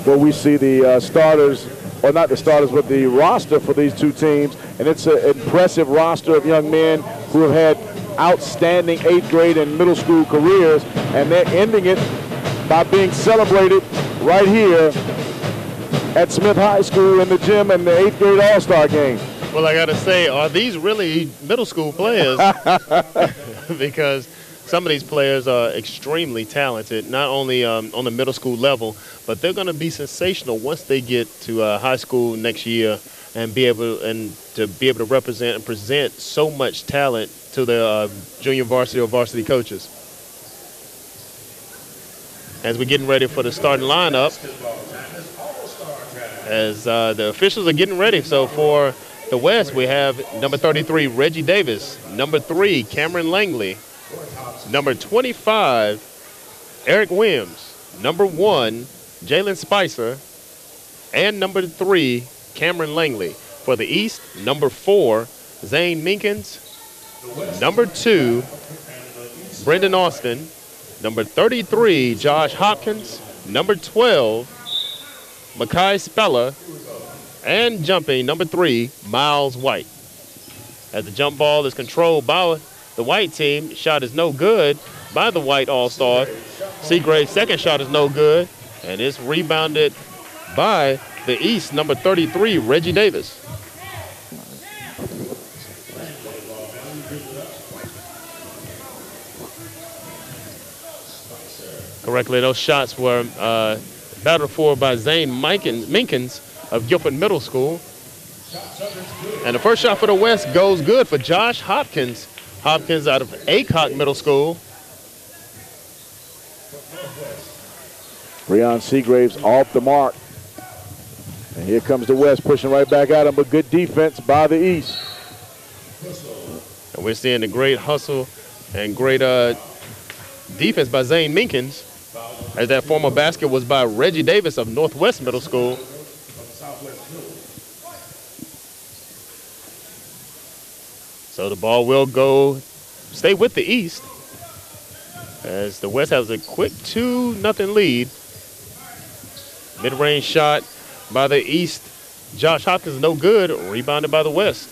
Well, we see the starters, or not the starters, but the roster for these two teams, and it's an impressive roster of young men who have had outstanding 8th grade and middle school careers, and they're ending it by being celebrated right here at Smith High School in the gym in the 8th grade All-Star game. Well, I got to say, are these really middle school players? Because some of these players are extremely talented, not only on the middle school level, but they're going to be sensational once they get to high school next year and be able to represent and present so much talent to their junior varsity or varsity coaches. As we're getting ready for the starting lineup, as the officials are getting ready. So for the West, we have number 33, Reggie Davis, number 3, Cameron Langley, number 25, Eric Williams, number 1, Jalen Spicer, and number 3, Cameron Langley. For the East, number 4, Zane Minkins, number 2, Brendan Austin, number 33, Josh Hopkins, number 12, Makai Speller, and jumping, number 3, Miles White. As the jump ball is controlled by the White team, shot is no good by the White All-Star. Seagrave's second shot is no good, and it's rebounded by the East, number 33, Reggie Davis. Correctly, those shots were battled for by Zane Minkins of Guilford Middle School. And the first shot for the West goes good for Josh Hopkins. Hopkins out of Aycock Middle School. Breon Seagraves off the mark. And here comes the West pushing right back at him, but good defense by the East. And we're seeing the great hustle and great defense by Zane Minkins, as that former basket was by Reggie Davis of Northwest Middle School. So the ball will stay with the East, as the West has a quick 2-0 lead. Mid-range shot by the East. Josh Hopkins, no good, rebounded by the West.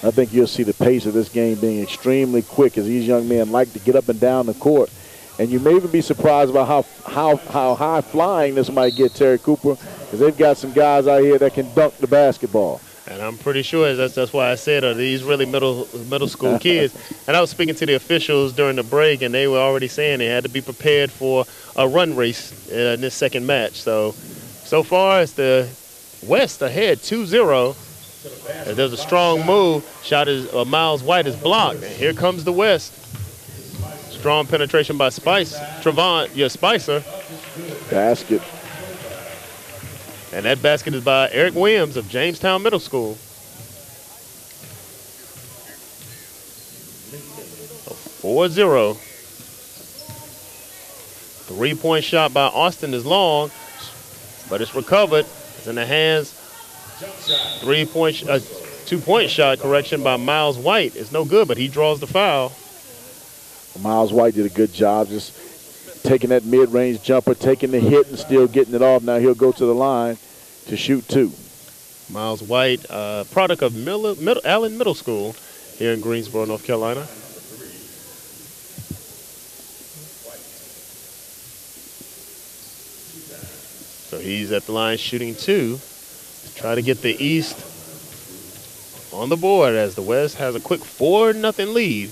I think you'll see the pace of this game being extremely quick, as these young men like to get up and down the court. And you may even be surprised about how high flying this might get, Terry Cooper, because they've got some guys out here that can dunk the basketball. And I'm pretty sure that's why I said, are these really middle school kids? And I was speaking to the officials during the break, and they were already saying they had to be prepared for a run race in this second match. So far, it's the West ahead 2-0. As there's a strong move. Shot is Miles White is blocked. And here comes the West. Strong penetration by Spicer. Basket. And that basket is by Eric Williams of Jamestown Middle School. 4-0. Three-point shot by Austin is long, but it's recovered. It's in the hands. Two-point shot correction by Miles White is no good, but he draws the foul. Miles White did a good job just taking that mid-range jumper, taking the hit and still getting it off. Now he'll go to the line to shoot 2. Miles White, product of Allen Middle School here in Greensboro, North Carolina. So he's at the line shooting 2 to try to get the East on the board, as the West has a quick 4-0 lead.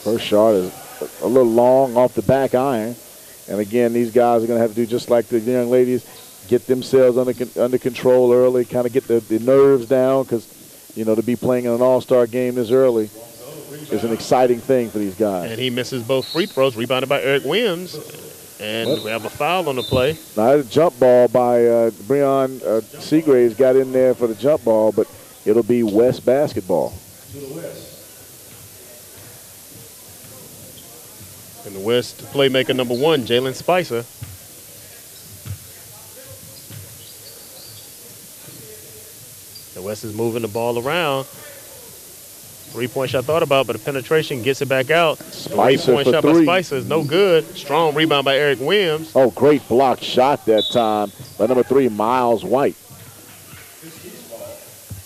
First shot is a little long off the back iron. And again, these guys are going to have to do just like the young ladies, get themselves under control early, kind of get the nerves down, because, you know, to be playing in an all-star game this early is an exciting thing for these guys. And he misses both free throws, rebounded by Eric Williams. And we have a foul on the play. Now, a jump ball by Breon Seagraves got in there for the jump ball, but it'll be West basketball. And the West playmaker number 1, Jalen Spicer. The West is moving the ball around. Three-point shot thought about, but the penetration gets it back out. Spicer Three-point for shot three. by Spicer is no good. Strong rebound by Eric Williams. Oh, great block shot that time by number 3, Miles White.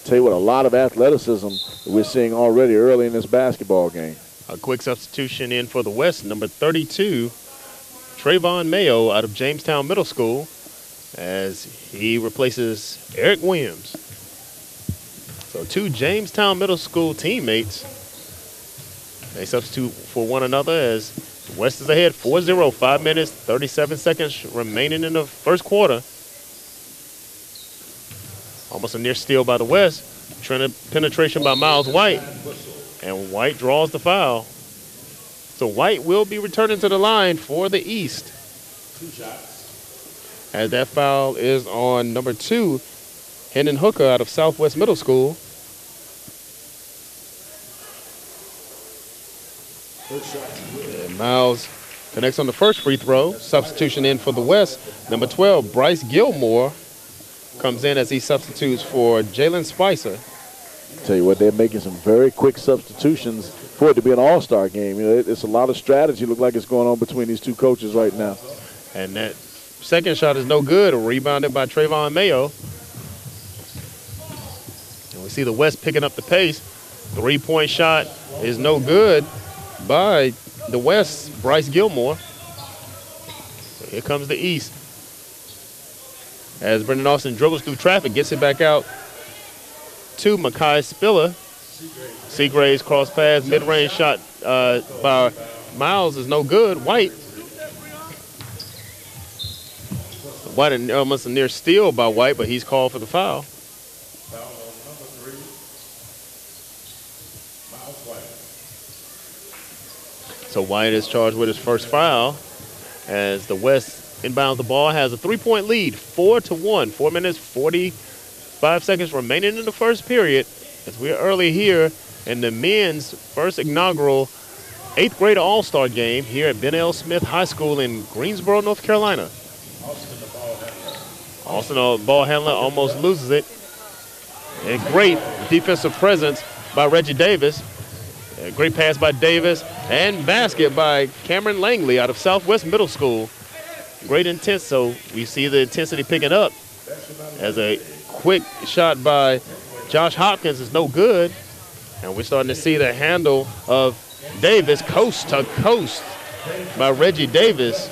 Tell you what, a lot of athleticism we're seeing already early in this basketball game. A quick substitution in for the West, number 32, Trayvon Mayo out of Jamestown Middle School, as he replaces Eric Williams. So 2 Jamestown Middle School teammates, they substitute for one another as West is ahead 4-0, 5 minutes, 37 seconds remaining in the first quarter. Almost a near steal by the West. Penetration by Miles White. And White draws the foul. So White will be returning to the line for the East. 2 shots. As that foul is on number 2, Hendon Hooker out of Southwest Middle School. And Miles connects on the first free throw. Substitution in for the West. Number 12, Bryce Gilmore comes in as he substitutes for Jalen Spicer. Tell you what, they're making some very quick substitutions for it to be an all-star game. You know, it's a lot of strategy look like it's going on between these two coaches right now. And that second shot is no good, rebounded by Trayvon Mayo. And we see the West picking up the pace. Three-point shot is no good by the West, Bryce Gilmore. So here comes the East. As Brendan Austin dribbles through traffic, gets it back out to Makai Spiller. Seagraves cross pass, mid-range shot by Miles is no good. White almost a near steal by White, but he's called for the foul. Foul on number 3, Miles White. So White is charged with his first foul as the West inbounds the ball, has a 3-point lead, 4-1, 4 minutes, 45 seconds remaining in the first period. As we are early here in the men's first inaugural 8th grade All-Star game here at Ben L. Smith High School in Greensboro, North Carolina. Austin, the ball handler, almost loses it. And great defensive presence by Reggie Davis. A great pass by Davis and basket by Cameron Langley out of Southwest Middle School. Great intent, so we see the intensity picking up as a quick shot by Josh Hopkins is no good. And we're starting to see the handle of Davis coast to coast by Reggie Davis.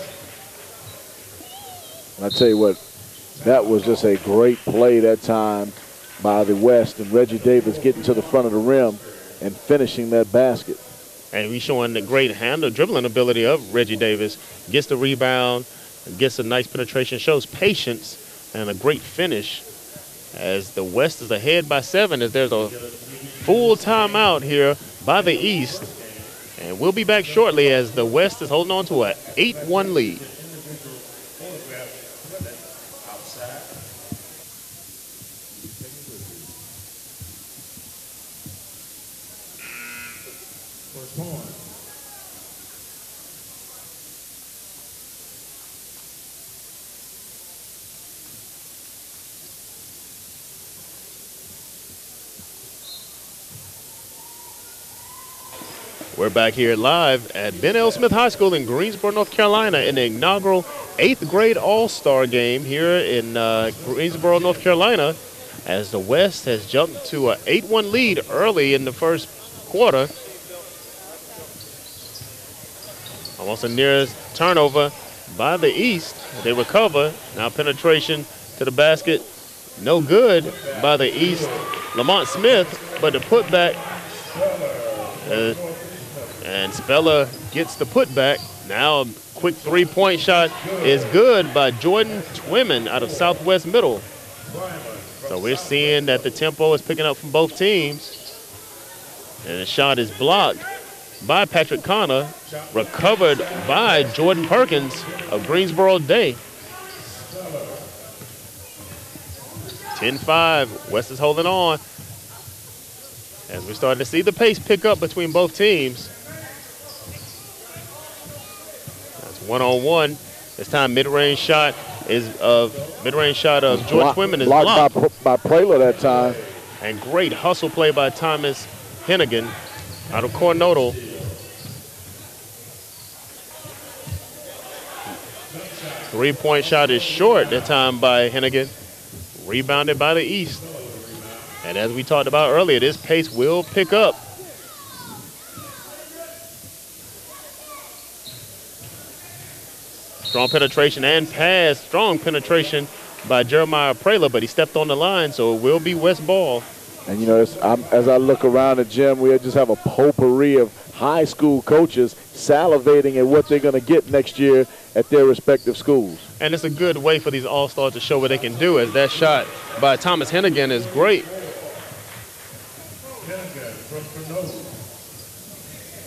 And I tell you what, that was just a great play that time by the West, and Reggie Davis getting to the front of the rim and finishing that basket. And we're showing the great handle dribbling ability of Reggie Davis. Gets the rebound, gets a nice penetration, shows patience, and a great finish as the West is ahead by 7 as there's a full timeout here by the East. And we'll be back shortly as the West is holding on to an 8-1 lead. We're back here live at Ben L. Smith High School in Greensboro, North Carolina in the inaugural 8th grade All-Star game here in Greensboro, North Carolina, as the West has jumped to an 8-1 lead early in the first quarter. Almost a near turnover by the East. They recover. Now penetration to the basket. No good by the East. Lamont Smith, but the putback. And Speller gets the putback. Now a quick three-point shot is good by Jordan Twimmen out of Southwest Middle. So we're seeing that the tempo is picking up from both teams. And the shot is blocked by Patrick Connor, recovered by Jordan Perkins of Greensboro Day. 10-5, West is holding on. As we're starting to see the pace pick up between both teams. That's one-on-one. This time mid-range shot of George Twimmen is blocked by Prayler that time. And great hustle play by Thomas Hennigan out of Coronado. Three-point shot is short that time by Hennigan. Rebounded by the East. And as we talked about earlier, this pace will pick up. Strong penetration and pass. Strong penetration by Jeremiah Prela, but he stepped on the line, so it will be West ball. And, you know, as I look around the gym, we just have a potpourri of high school coaches salivating at what they're going to get next year at their respective schools. And it's a good way for these all-stars to show what they can do, as that shot by Thomas Hennigan is great.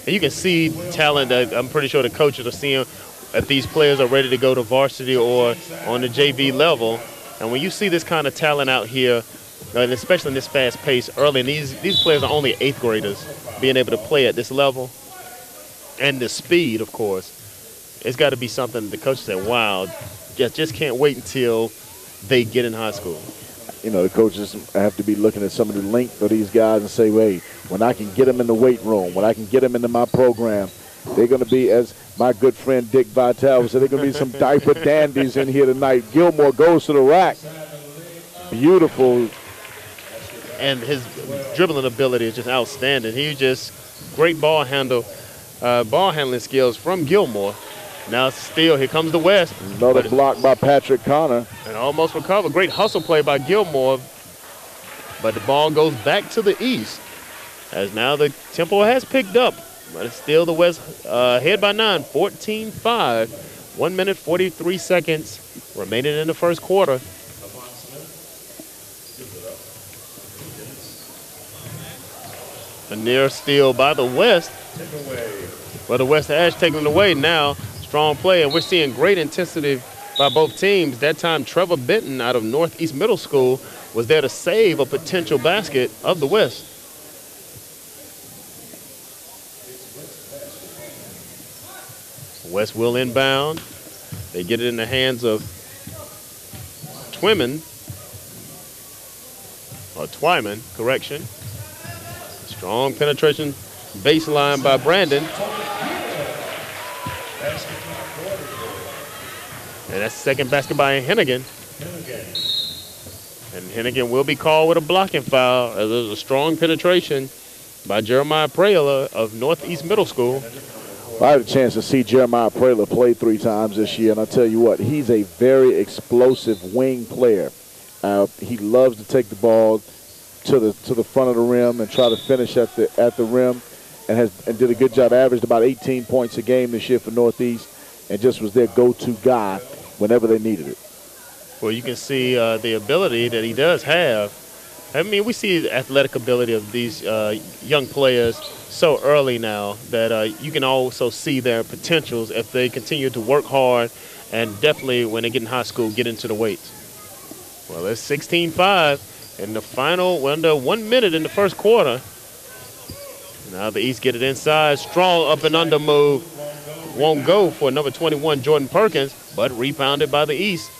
And you can see talent that I'm pretty sure the coaches are seeing if these players are ready to go to varsity or on the JV level. And when you see this kind of talent out here, and especially in this fast pace early, and these players are only 8th graders, being able to play at this level and the speed, of course, it's got to be something the coaches say, wow, just can't wait until they get in high school. You know, the coaches have to be looking at some of the length of these guys and say, wait, when I can get them in the weight room, when I can get them into my program, they're going to be, as my good friend Dick Vitale said, they're going to be some diaper dandies in here tonight. Gilmore goes to the rack. Beautiful. And his dribbling ability is just outstanding. He just great ball handling skills from Gilmore. Now still, here comes the West. Another block by Patrick Connor. And almost recovered. Great hustle play by Gilmore. But the ball goes back to the East, as now the tempo has picked up. But it's still the West ahead by 9, 14-5. 1 minute, 43 seconds remaining in the first quarter. A near steal by the West. But the West has taken it away now. Strong play, and we're seeing great intensity by both teams. That time, Trevor Benton out of Northeast Middle School was there to save a potential basket of the West. West will inbound. They get it in the hands of Twyman, correction. Strong penetration, baseline by Brandon. And that's the second basket by Hennigan. And Hennigan will be called with a blocking foul, as there's a strong penetration by Jeremiah Prela of Northeast Middle School. I had a chance to see Jeremiah Prela play 3 times this year, and I'll tell you what, he's a very explosive wing player. He loves to take the ball to the front of the rim and try to finish at the rim, and did a good job. Averaged about 18 points a game this year for Northeast, and just was their go-to guy whenever they needed it. Well, you can see the ability that he does have. I mean, we see the athletic ability of these young players so early now that you can also see their potentials if they continue to work hard, and definitely when they get in high school, get into the weights. Well, it's 16-5 in the final, under 1 minute in the first quarter. Now the East get it inside. Strong up and under move. Won't go for number 21, Jordan Perkins, but rebounded by the East.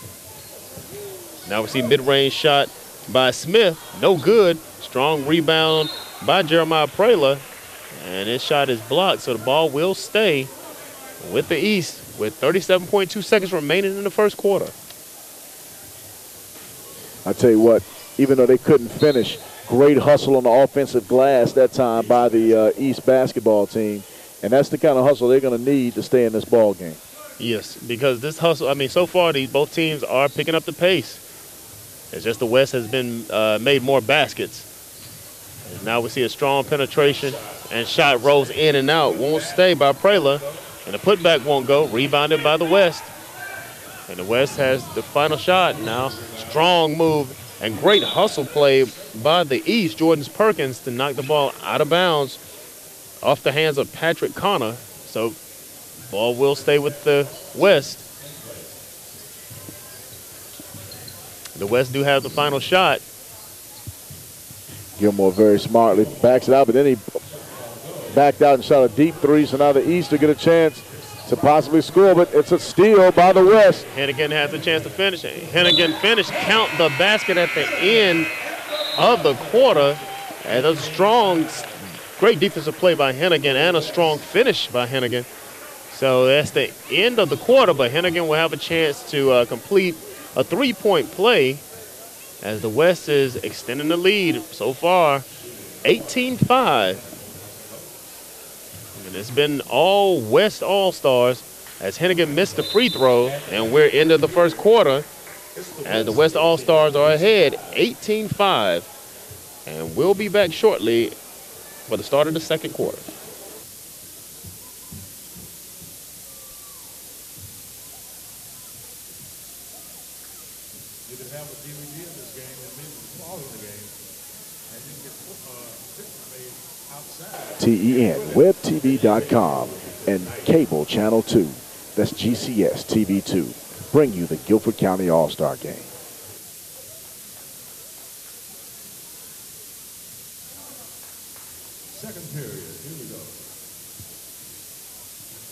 Now we see mid-range shot by Smith. No good. Strong rebound by Jeremiah Prela. And his shot is blocked, so the ball will stay with the East with 37.2 seconds remaining in the first quarter. I tell you what, even though they couldn't finish, great hustle on the offensive glass that time by the East basketball team. And that's the kind of hustle they're going to need to stay in this ball game. Yes, because this hustle, I mean, so far both teams are picking up the pace. It's just the West has been made more baskets. And now we see a strong penetration, and shot rolls in and out. Won't stay by Prela, and the putback won't go. Rebounded by the West. And the West has the final shot now. Strong move and great hustle play by the East. Jordan Perkins to knock the ball out of bounds off the hands of Patrick Connor. So ball will stay with the West. The West do have the final shot. Gilmore very smartly backs it out, but then he backed out and shot a deep 3, so now the East will get a chance to possibly score, but it's a steal by the West. Hennigan has a chance to finish. Hennigan finished. Count the basket at the end of the quarter. And a strong great defensive play by Hennigan and a strong finish by Hennigan. So that's the end of the quarter, but Hennigan will have a chance to complete a three-point play as the West is extending the lead so far, 18-5. And it's been all West All-Stars as Hennigan missed the free throw, and we're into the first quarter as the West All-Stars are ahead 18-5. And we'll be back shortly for the start of the second quarter. You can have a DVD of this game and maybe follow the game, and you can get pictures made outside. TEN, WebTV.com, and Cable Channel 2. That's GCS TV 2. Bring you the Guilford County All-Star Game. Second period, here we go.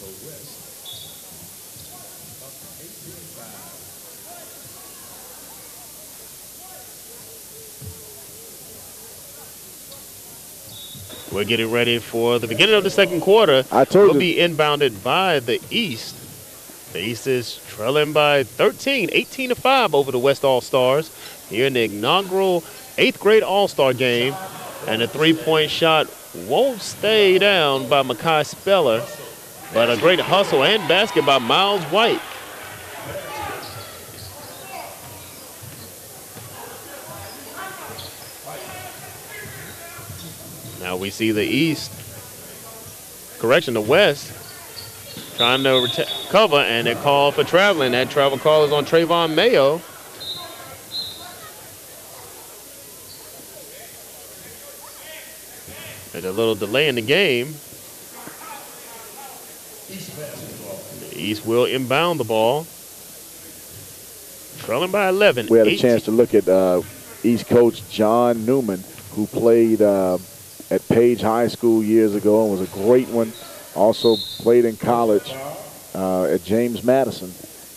The West up 18-5. We're getting ready for the beginning of the second quarter. I told We'll you. be inbounded by the East. The East is trailing by 13, 18-5 over the West All-Stars here in the inaugural 8th grade All-Star game. And the three-point shot won't stay down by Makai Speller, but a great hustle and basket by Miles White. Now we see the East, the West, trying to cover, and they call for traveling. That travel call is on Trayvon Mayo. There's a little delay in the game. The East will inbound the ball. Trailing by 11. We had a 18. chance to look at East coach John Newman, who played at Page High School years ago and was a great one. Also played in college at James Madison.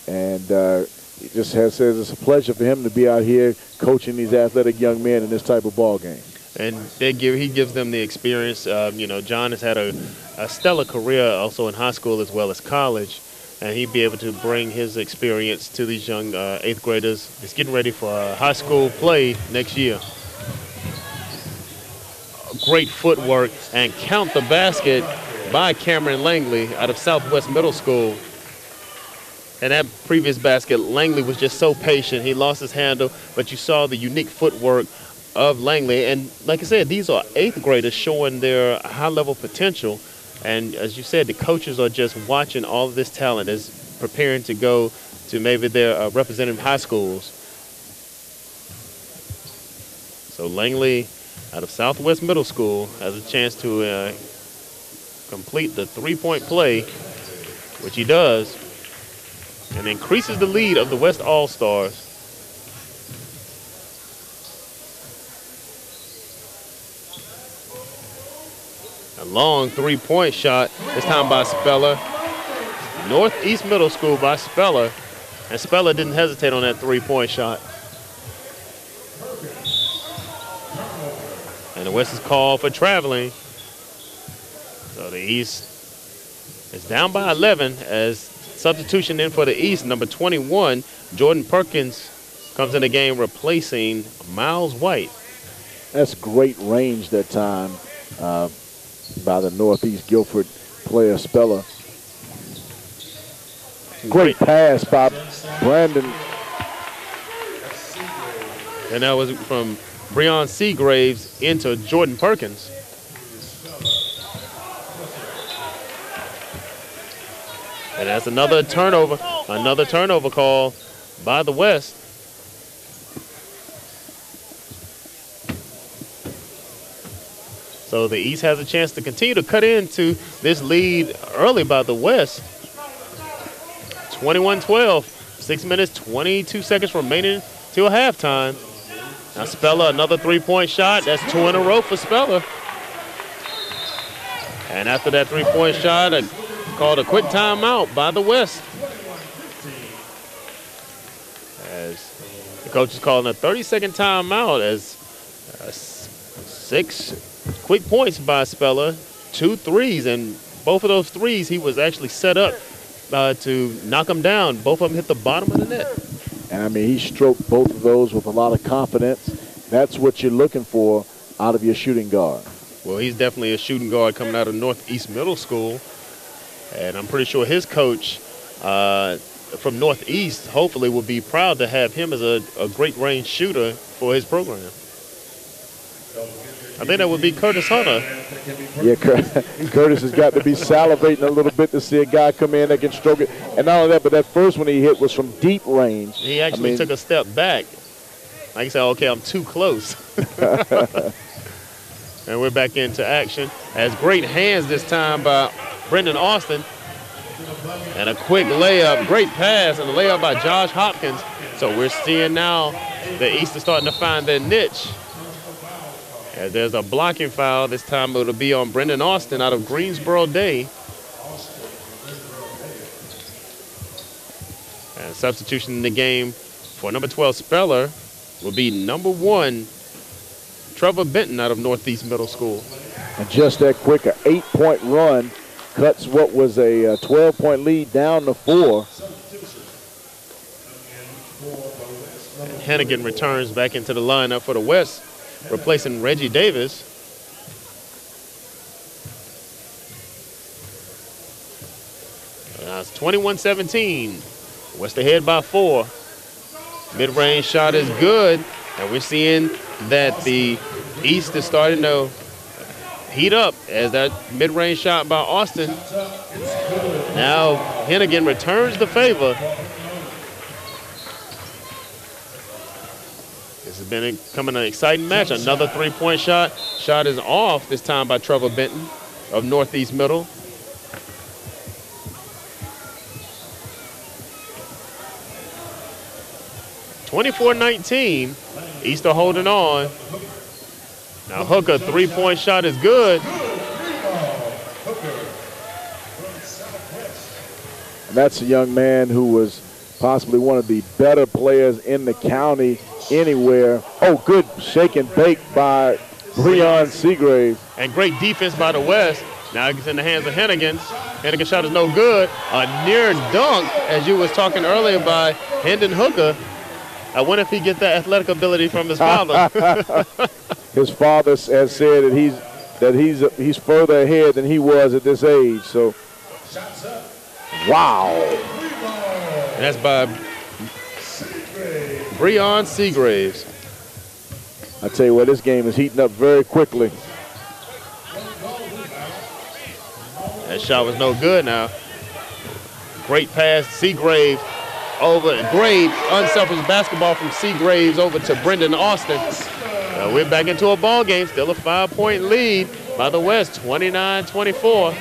And he just says it's a pleasure for him to be out here coaching these athletic young men in this type of ball game. And he gives them the experience. John has had a stellar career also in high school as well as college. And he'd be able to bring his experience to these young 8th graders. He's getting ready for high school play next year. Great footwork and count the basket by Cameron Langley out of Southwest Middle School. And that previous basket, Langley was just so patient. He lost his handle, but you saw the unique footwork of Langley. And like I said, these are 8th graders showing their high-level potential. And as you said, the coaches are just watching all of this talent as preparing to go to maybe their representative high schools. So Langley out of Southwest Middle School has a chance to complete the three-point play, which he does, and increases the lead of the West All-Stars. A long three-point shot, this time by Speller. Northeast Middle School by Speller. And Speller didn't hesitate on that three-point shot. And the West is called for traveling. So the East is down by 11 as substitution in for the East. Number 21, Jordan Perkins, comes in the game replacing Miles White. That's great range that time by the Northeast Guilford player Speller. Great pass by Brandon. And that was from Breon Seagraves into Jordan Perkins. And that's another turnover call by the West. So the East has a chance to continue to cut into this lead early by the West. 21-12, 6 minutes, 22 seconds remaining till halftime. Now Speller, another three-point shot. That's two in a row for Speller. And after that three-point shot, called a quick timeout by the West. As the coach is calling a 30-second timeout as quick points by Speller, 2 threes, and both of those threes he was actually set up to knock them down. Both of them hit the bottom of the net. And, I mean, he stroked both of those with a lot of confidence. That's what you're looking for out of your shooting guard. Well, he's definitely a shooting guard coming out of Northeast Middle School. And I'm pretty sure his coach from Northeast hopefully will be proud to have him as a great range shooter for his program. I think that would be Curtis Hunter. Yeah, Curtis has got to be salivating a little bit to see a guy come in that can stroke it. And not only that, but that first one he hit was from deep range. He actually took a step back. Like he said, okay, I'm too close. And we're back into action. Has great hands this time by Brendan Austin. And a quick layup, great pass, and a layup by Josh Hopkins. So we're seeing now the East is starting to find their niche. As there's a blocking foul. This time it'll be on Brendan Austin out of Greensboro Day. And substitution in the game for number 12 Speller will be number 1 Trevor Benton out of Northeast Middle School. And just that quick, an 8-point run cuts what was a 12-point lead down to 4. And Hennigan returns back into the lineup for the West, replacing Reggie Davis. Now it's 21-17. West ahead by 4. Mid-range shot is good, and we're seeing that the East is starting to heat up as that mid-range shot by Austin. Now Hennigan returns the favor. This has been becoming an exciting match. Another 3-point shot. Shot is off this time by Trevor Benton of Northeast Middle. (24-19). East are holding on. Now Hooker, 3-point shot is good. And that's a young man who was possibly one of the better players in the county anywhere. Oh, good shake and bake by Breon Seagrave. And great defense by the West. Now it's in the hands of Hennigan. Hennigan's shot is no good. A near dunk, as you was talking earlier, by Hendon Hooker. I wonder if he gets that athletic ability from his father. His father has said that he's further ahead than he was at this age. So, wow. And that's by Breon Seagraves. I tell you what, this game is heating up very quickly. That shot was no good now. Great pass, Seagraves over. Great unselfish basketball from Seagraves over to Brendan Austin. Now we're back into a ball game. Still a 5-point lead by the West, 29-24.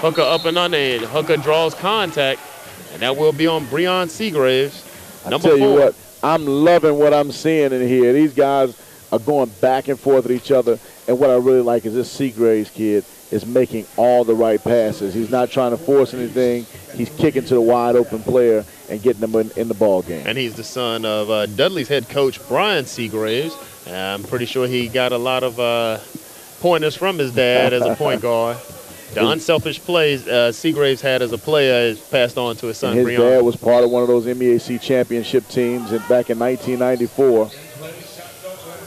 Hooker up and under, and Hooker draws contact, and that will be on Breon Seagraves. I tell you what, I'm loving what I'm seeing in here. These guys are going back and forth at each other, and what I really like is this Seagraves kid is making all the right passes. He's not trying to force anything. He's kicking to the wide open player and getting them in the ball game. And he's the son of Dudley's head coach, Brian Seagraves. I'm pretty sure he got a lot of pointers from his dad as a point guard. The unselfish plays Seagraves had as a player is passed on to his son, His dad was part of one of those MEAC championship teams back in 1994.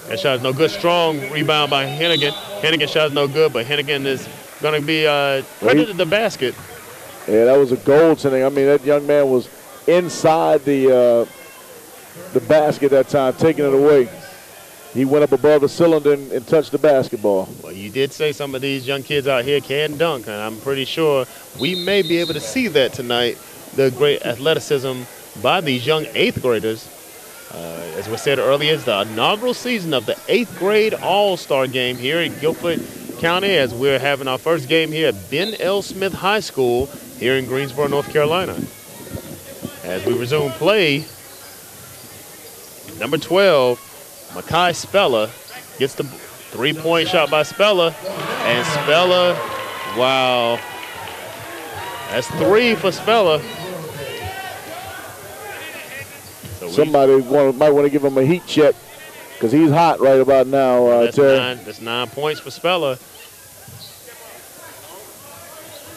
That shot is no good. Strong rebound by Hennigan. Hennigan's shot is no good, but Hennigan is going to be credited to the basket. Yeah, that was a goaltending. I mean, that young man was inside the basket that time, taking it away. He went up above the cylinder and touched the basketball. Well, you did say some of these young kids out here can dunk, and I'm pretty sure we may be able to see that tonight, the great athleticism by these young 8th graders. As we said earlier, it's the inaugural season of the 8th grade All-Star game here in Guilford County, as we're having our first game here at Ben L. Smith High School here in Greensboro, North Carolina. As we resume play, number 12, Makai Speller gets the 3-point shot by Speller, and Speller, wow, that's 3 for Speller. So somebody might want to give him a heat check. because he's hot right about now, Terry. That's 9 points for Speller.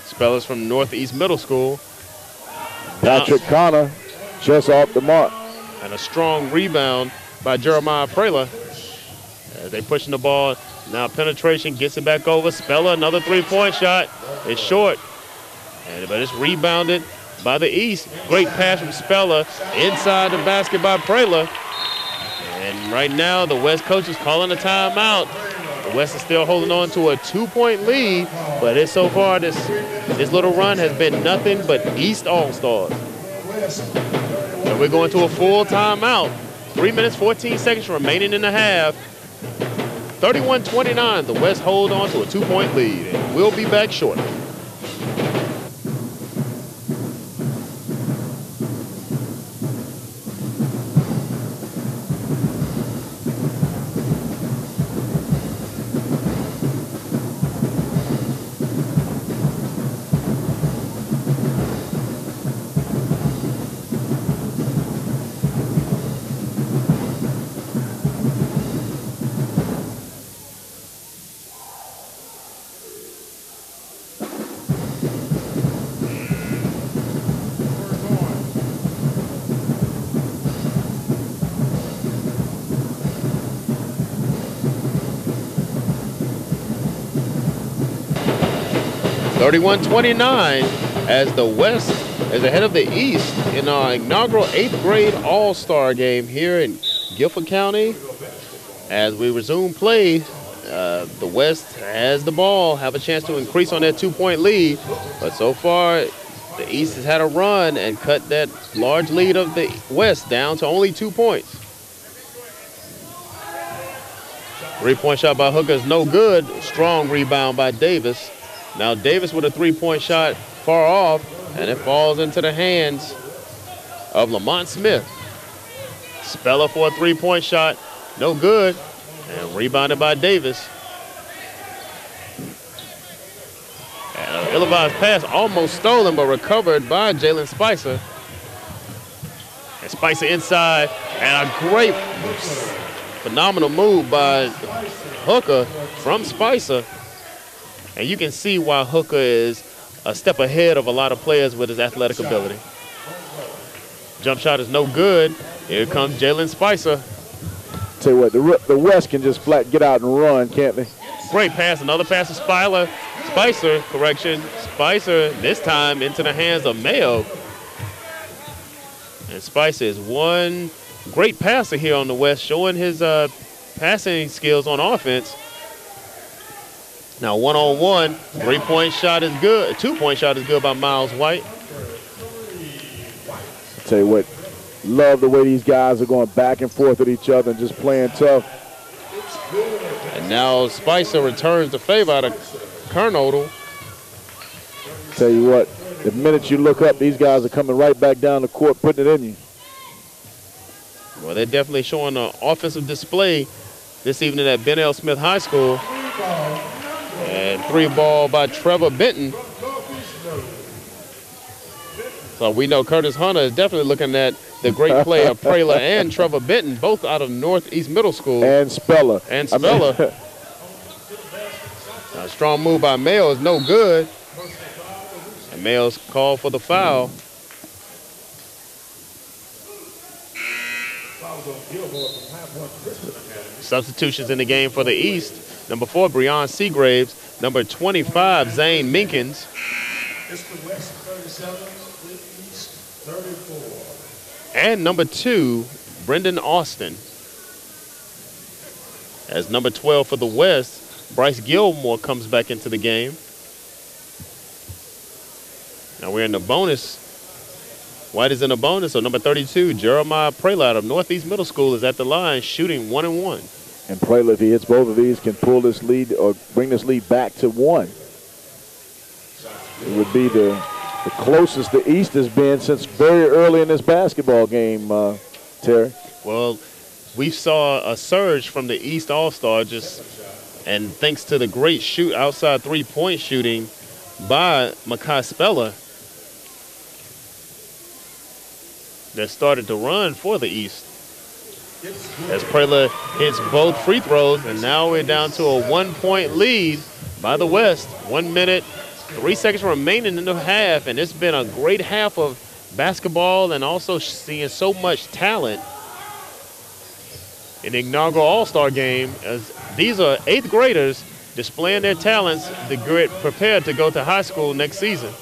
Speller's from Northeast Middle School. Patrick Connor just off the mark. And a strong rebound by Jeremiah Prela. As they pushing the ball. Now penetration gets it back over. Speller, another three-point shot. It's short. But it's rebounded by the East. Great pass from Speller inside the basket by Prela. And right now the West coach is calling a timeout. The West is still holding on to a 2-point lead, but it's so far this little run has been nothing but East All-Stars. And we're going to a full timeout. 3 minutes, 14 seconds remaining in the half. 31-29, the West hold on to a 2-point lead, and we'll be back shortly. (31-29) as the West is ahead of the East in our inaugural 8th grade All-Star game here in Guilford County. As we resume play, the West has the ball, have a chance to increase on that 2-point lead. But so far, the East has had a run and cut that large lead of the West down to only 2 points. 3-point shot by Hooker is no good. Strong rebound by Davis. Now Davis with a 3-point shot far off, and it falls into the hands of Lamont Smith. Speller for a 3-point shot, no good, and rebounded by Davis. And an ill-advised pass almost stolen, but recovered by Jalen Spicer. And Spicer inside, and a great, phenomenal move by Hooker from Spicer. And you can see why Hooker is a step ahead of a lot of players with his athletic ability. Jump shot is no good. Here comes Jalen Spicer. Tell you what, the West can just flat get out and run, can't they? Great pass. Another pass to Spicer, correction. Spicer, this time into the hands of Mayo. And Spicer is one great passer here on the West, showing his passing skills on offense. Now 1-on-1, 3-point shot is good. 2-point shot is good by Miles White. Tell you what, love the way these guys are going back and forth at each other and just playing tough. And now Spicer returns the favor out of Kernodle. Tell you what, the minute you look up, these guys are coming right back down the court, putting it in you. Well, they're definitely showing an offensive display this evening at Ben L. Smith High School. And 3-ball by Trevor Benton. So we know Curtis Hunter is definitely looking at the great play of Prela and Trevor Benton, both out of Northeast Middle School. And Speller. A strong move by Mayo is no good. And Mayo's called for the foul. Substitutions in the game for the East. Number 4, Breon Seagraves. Number 25, Zane Minkins. And number 2, Brendan Austin. As number 12 for the West, Bryce Gilmore comes back into the game. Now we're in the bonus. White is in the bonus, so number 32, Jeremiah Prela out of Northeast Middle School is at the line shooting 1-and-1. And Prela, if he hits both of these, can pull this lead or bring this lead back to 1. It would be the closest the East has been since very early in this basketball game, Terry. Well, we saw a surge from the East All-Star and thanks to the great outside 3-point shooting by Makai Speller that started to run for the East. as Prela hits both free throws, and now we're down to a 1-point lead by the West. 1 minute, 3 seconds remaining in the half, and it's been a great half of basketball and also seeing so much talent in the inaugural All-Star game, as these are 8th graders displaying their talents to get prepared to go to high school next season.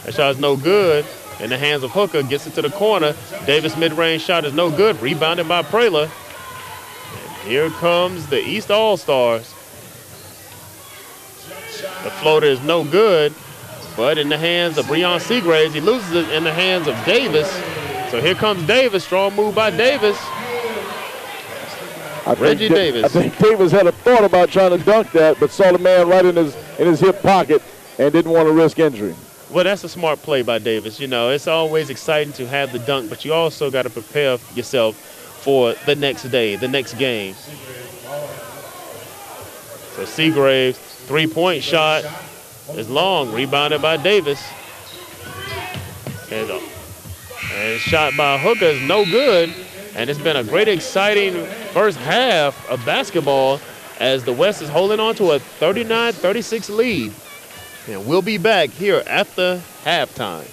That shot is no good. In the hands of Hooker, gets it to the corner. Davis mid-range shot is no good, rebounded by Prela. And here comes the East All-Stars. The floater is no good, but in the hands of Breon Seagraves, he loses it in the hands of Davis. So here comes Davis, strong move by Davis. Reggie Davis. I think Davis had a thought about trying to dunk that, but saw the man right in his hip pocket and didn't want to risk injury. Well, that's a smart play by Davis. You know, it's always exciting to have the dunk, but you also got to prepare yourself for the next day, the next game. So Seagraves, three-point shot is long, rebounded by Davis. And shot by Hooker is no good. And it's been a great, exciting first half of basketball as the West is holding on to a 39-36 lead. And we'll be back here after halftime.